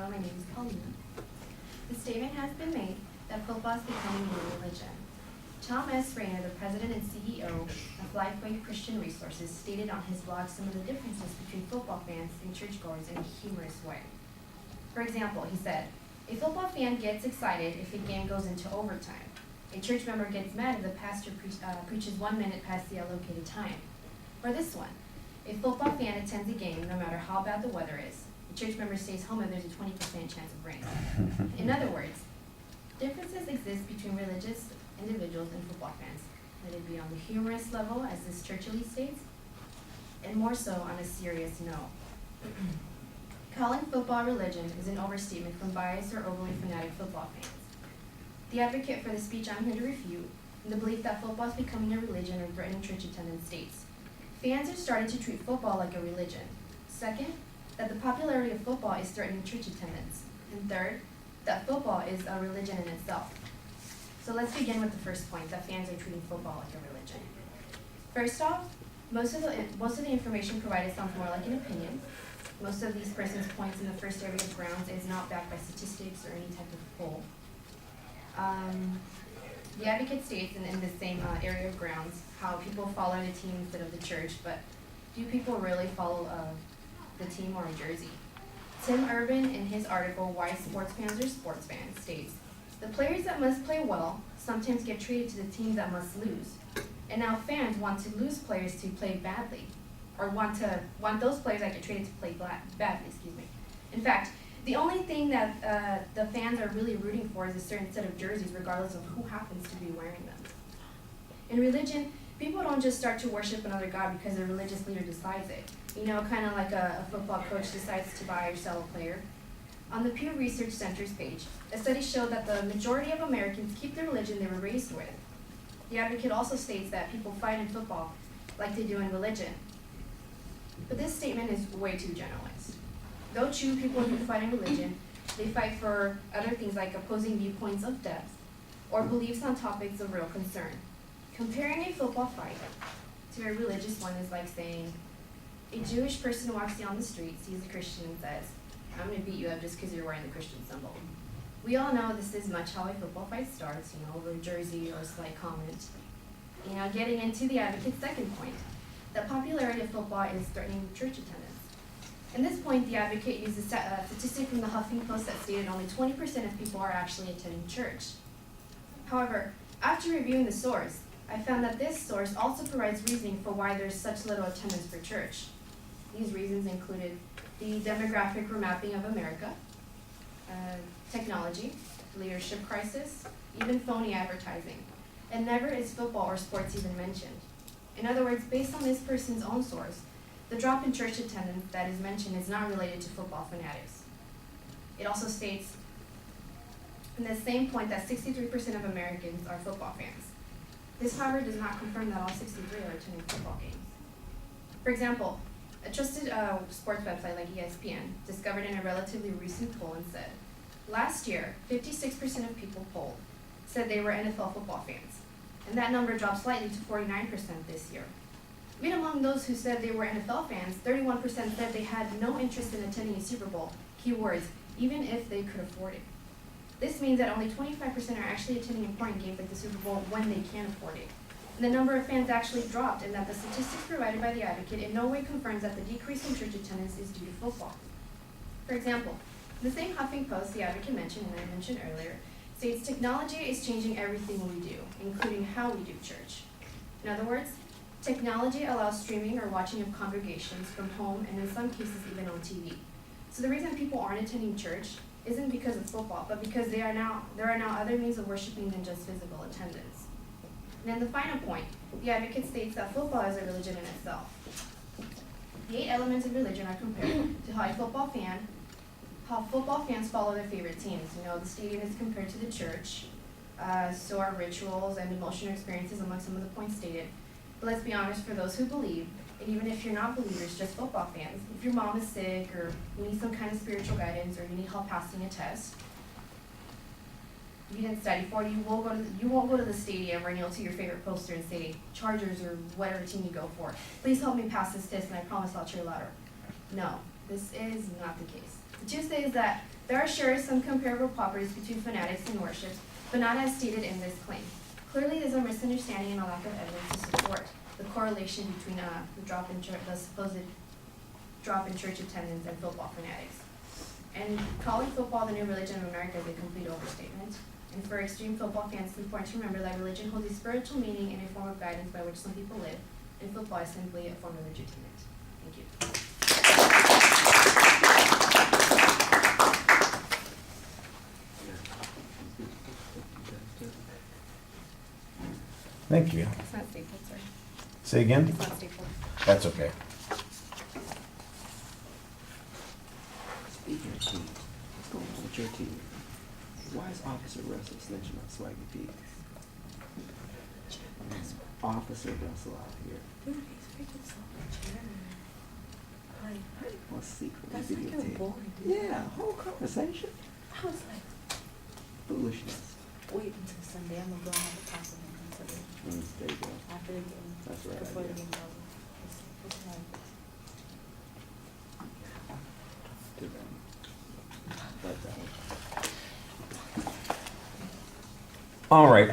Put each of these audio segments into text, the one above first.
Hello, my name is Paulina. The statement has been made that football is becoming a new religion. Tom S. Rayner, the president and CEO of Lifeway Christian Resources, stated on his blog some of the differences between football fans and churchgoers in a humorous way. For example, he said, "A football fan gets excited if a game goes into overtime. A church member gets mad if the pastor preaches 1 minute past the allocated time." Or this one, "A football fan attends a game no matter how bad the weather is. A church member stays home if there's a 20% chance of rain." In other words, differences exist between religious individuals and football fans, let it be on the humorous level, as this churchily states, and more so on a serious note. Calling football religion is an overstatement from biased or overly fanatic football fans. The advocate for the speech I'm here to refute, in the belief that football is becoming a religion or threatening church attendance, states, "Fans have started to treat football like a religion. Second, that the popularity of football is threatening church attendance. And third, that football is a religion in itself." So let's begin with the first point, that fans are treating football like a religion. First off, most of the information provided sounds more like an opinion. Most of these persons' points in the first area of grounds is not backed by statistics or any type of poll. The advocate states in the same area of grounds how people follow the team instead of the church, but do people really follow the team or a jersey? Tim Urban, in his article, "Why Sports Fans Are Sports Fans," states, "The players that must play well sometimes get traded to the teams that must lose. And now fans want to lose players to play badly, or want those players that get traded to play badly, In fact, the only thing that the fans are really rooting for is a certain set of jerseys, regardless of who happens to be wearing them." In religion, people don't just start to worship another god because a religious leader decides it. Kind of like a football coach decides to buy or sell a player. On the Pew Research Center's page, a study showed that the majority of Americans keep the religion they were raised with. The advocate also states that people fight in football like they do in religion. But this statement is way too generalized. Though true, people who fight in religion, they fight for other things like opposing viewpoints of depth or beliefs on topics of real concern. Comparing a football fight to a religious one is like saying, a Jewish person walks down the street, sees a Christian, and says, "I'm going to beat you up just because you're wearing the Christian symbol." We all know this is much how a football fight starts, over a jersey or a slight comment. Getting into the advocate's second point, the popularity of football is threatening church attendance. In this point, the advocate uses a statistic from the Huffington Post that stated only 20% of people are actually attending church. However, after reviewing the source, I found that this source also provides reasoning for why there's such little attendance for church. These reasons included the demographic remapping of America, technology, leadership crisis, even phony advertising, and never is football or sports even mentioned. In other words, based on this person's own source, the drop in church attendance that is mentioned is not related to football fanatics. It also states in the same point that 63% of Americans are football fans. This, however, does not confirm that all 63 are attending football games. For example, a trusted sports website like ESPN discovered in a relatively recent poll and said, last year, 56% of people polled said they were NFL football fans, and that number dropped slightly to 49% this year. Even among those who said they were NFL fans, 31% said they had no interest in attending a Super Bowl, keywords, even if they could afford it. This means that only 25% are actually attending important games like the Super Bowl when they can afford it. And the number of fans actually dropped, and that the statistics provided by the advocate in no way confirms that the decrease in church attendance is due to football. For example, the same Huffington Post the advocate mentioned, and I mentioned earlier, states technology is changing everything we do, including how we do church. In other words, technology allows streaming or watching of congregations from home and in some cases even on TV. So the reason people aren't attending church isn't because of football, but because there are now other means of worshiping than just physical attendance. And then the final point, the advocate states that football is a religion in itself. The 8 elements of religion are compared to how football fans follow their favorite teams. The stadium is compared to the church, so are rituals and emotional experiences among some of the points stated. But let's be honest, for those who believe, and even if you're not believers, just football fans, if your mom is sick or you need some kind of spiritual guidance or you need help passing a test, you didn't study for it, you won't go to the stadium or kneel to your favorite poster and say, Chargers or whatever team you go for, "Please help me pass this test and I promise I'll cheer louder." No, this is not the case. The 2 says that there are sure some comparable properties between fanatics and worship, but not as stated in this claim. Clearly, there's a misunderstanding and a lack of evidence to support the correlation between the supposed drop in church attendance and football fanatics. And calling football the new religion of America is a complete overstatement. And for extreme football fans, it's important to remember that religion holds a spiritual meaning and a form of guidance by which some people live, and football is simply a form of entertainment. Thank you. Thank you. It's not stapled, sorry. Say again? It's not stapled. That's okay. Speaking of teams, what's going on with your team? Why is Officer Russell snitching on Swaggy P? Officer Russell out here. Dude, he's freaking so much better. Like, What's secret? that's like a boy, dude. Yeah, whole conversation. I was like, Foolishness. wait until Sunday. I'm gonna go and have a talk with him until There you go. after the game. That's right. Before the Yeah. game's over. It's like, To them. But, All right.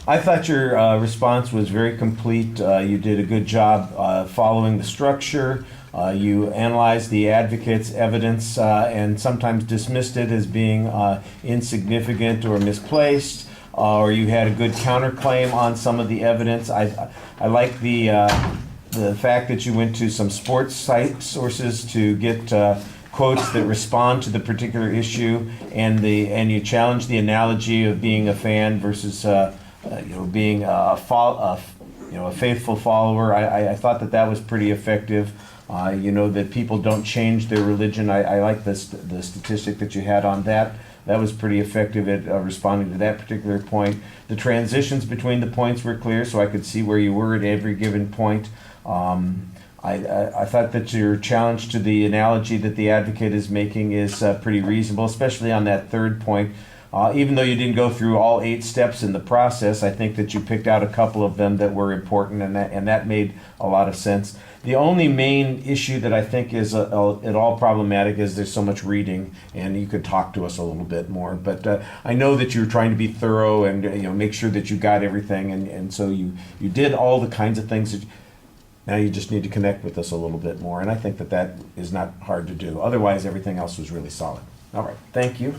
I thought your response was very complete. You did a good job following the structure. You analyzed the advocate's evidence and sometimes dismissed it as being insignificant or misplaced, or you had a good counterclaim on some of the evidence. I like the fact that you went to some sports site sources to get quotes that respond to the particular issue, and you challenge the analogy of being a fan versus being a faithful follower. I thought that was pretty effective. That people don't change their religion. I like the statistic that you had on that. That was pretty effective at responding to that particular point. The transitions between the points were clear, so I could see where you were at every given point. I thought that your challenge to the analogy that the advocate is making is pretty reasonable, especially on that third point. Even though you didn't go through all 8 steps in the process, I think that you picked out a couple of them that were important, and that made a lot of sense. The only main issue that I think is at all problematic is there's so much reading, and you could talk to us a little bit more. But I know that you're trying to be thorough and make sure that you got everything, and so you did all the kinds of things that. Now you just need to connect with us a little bit more, and I think that is not hard to do. Otherwise, everything else was really solid. All right, thank you.